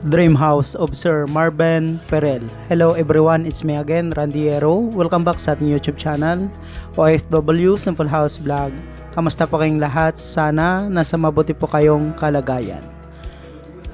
Dream House of Sir Marben Perel. Hello everyone, it's me again, Randiero. Welcome back sa ating YouTube channel, OFW Simple House Vlog. Kamusta po kayong lahat? Sana nasa mabuti po kayong kalagayan.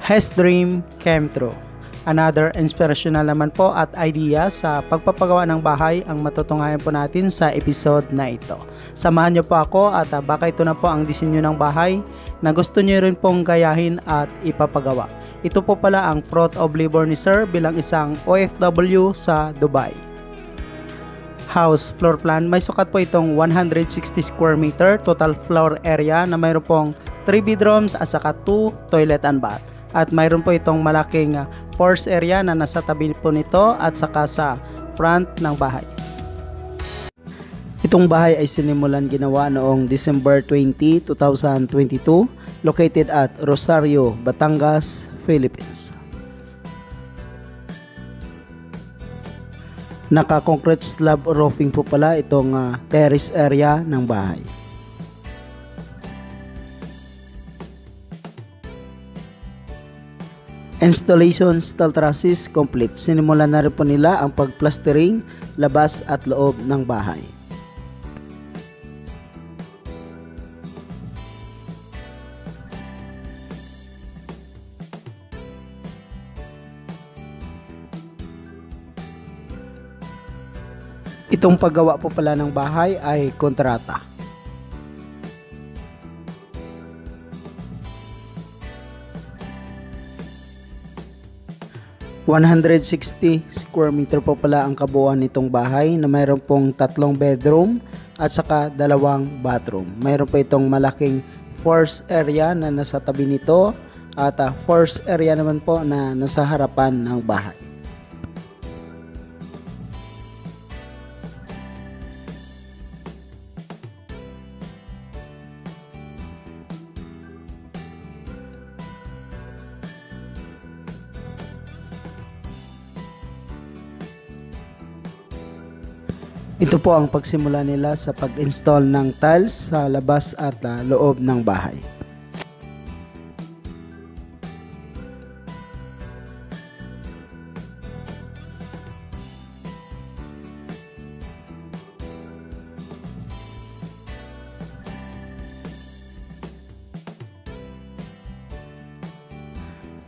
His dream came true. Another inspirational naman po at idea sa pagpapagawa ng bahay ang matutunghayan po natin sa episode na ito. Samahan niyo po ako at baka ito na po ang disenyo ng bahay na gusto niyo rin pong gayahin at ipapagawa. Ito po pala ang fruit of labor ni Sir bilang isang OFW sa Dubai. House floor plan, may sukat po itong 160 square meter total floor area na mayroon pong 3 bedrooms at saka 2 toilet and bath. At mayroon po itong malaking force area na nasa tabi po nito at saka sa front ng bahay. Itong bahay ay sinimulan ginawa noong December 20, 2022, located at Rosario, Batangas, Philippines. Naka-concrete slab roofing po pala itong terrace area ng bahay. Installation steel trusses complete. Sinimulan na rin po nila ang pagplastering labas at loob ng bahay. Itong paggawa po pala ng bahay ay kontrata. ...160 square meter po pala ang kabuuan nitong bahay na mayroon pong 3 bedroom at saka 2 bathroom. Mayroon po itong malaking force area na nasa tabi nito at force area naman po na nasa harapan ng bahay. Ito po ang pagsimula nila sa pag-install ng tiles sa labas at loob ng bahay.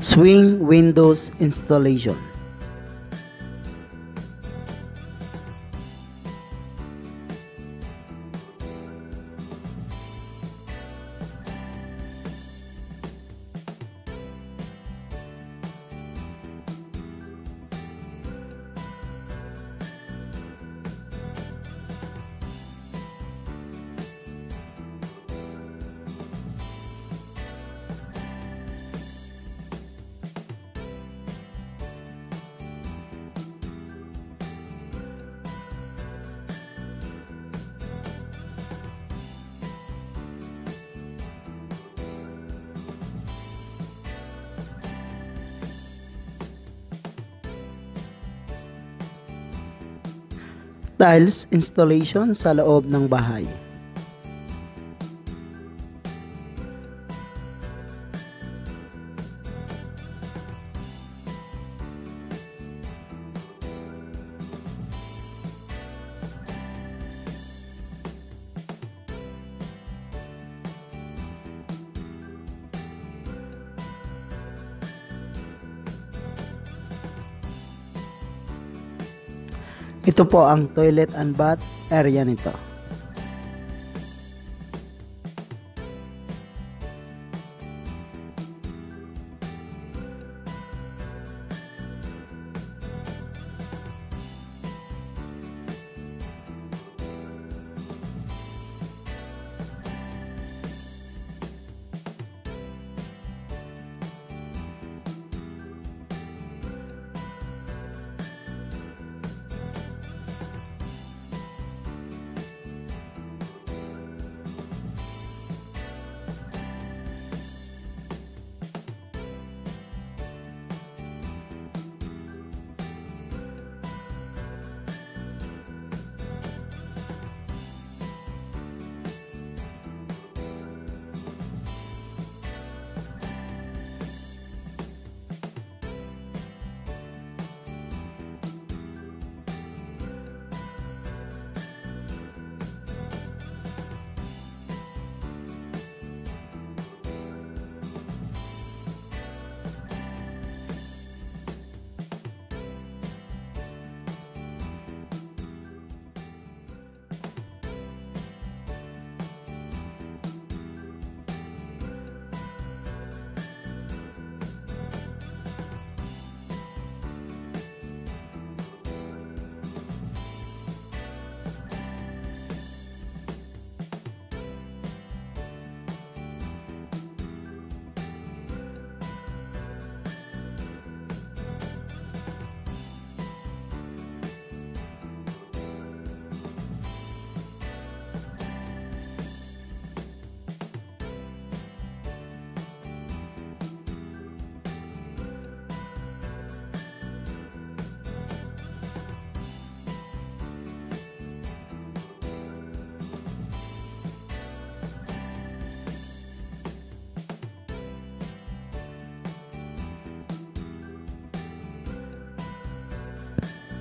Swing windows installation. Tiles installation sa loob ng bahay. Ito po ang toilet and bath area nito.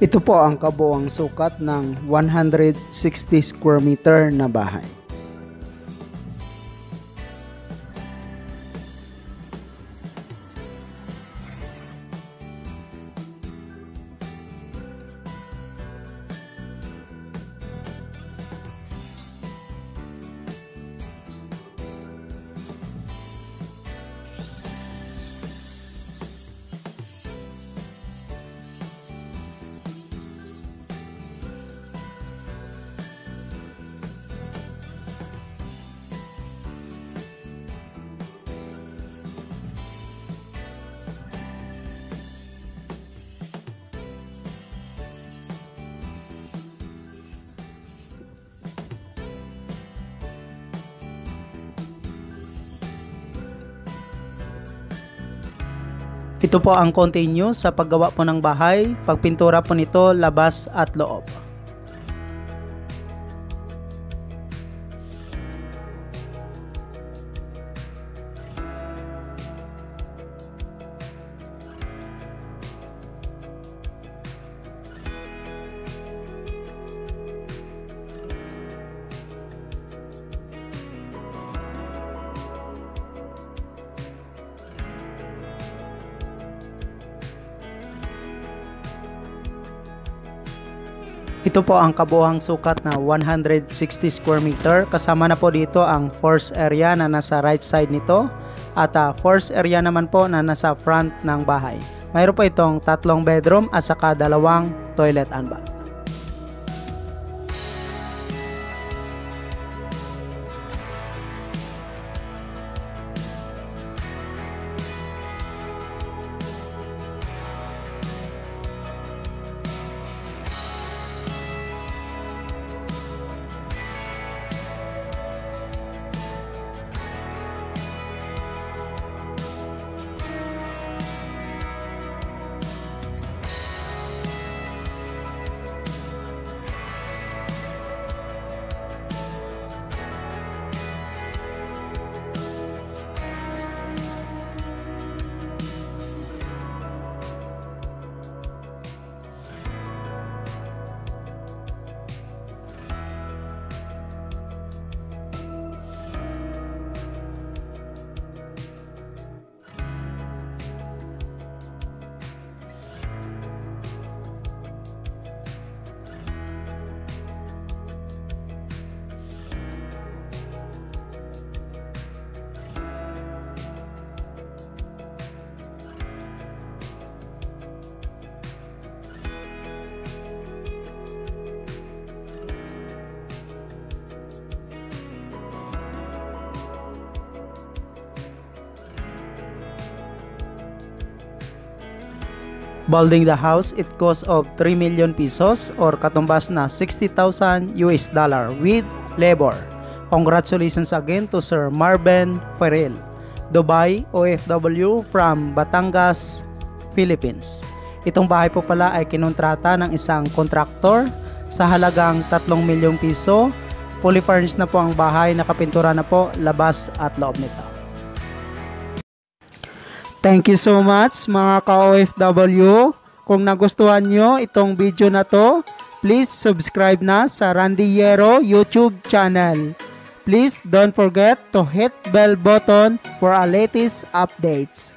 Ito po ang kabuuang sukat ng 160 square meter na bahay. Ito po ang continuous sa paggawa po ng bahay, pagpintura po nito labas at loob. Ito po ang kabuuang sukat na 160 square meter. Kasama na po dito ang force area na nasa right side nito at force area naman po na nasa front ng bahay. Mayroon po itong 3 bedroom at saka 2 toilet and bath. Building the house, it costs of 3 million pesos or katumbas na 60,000 US dollar with labor. Congratulations again to Sir Marben Perel, Dubai OFW from Batangas, Philippines. Itong bahay po pala ay kinontrata ng isang kontraktor sa halagang 3 milyong piso. Fully furnished na po ang bahay, nakapintura na po labas at loob nito. Thank you so much mga ka-OFW. Kung nagustuhan nyo itong video na to, please subscribe na sa Randiero YouTube channel. Please don't forget to hit bell button for our latest updates.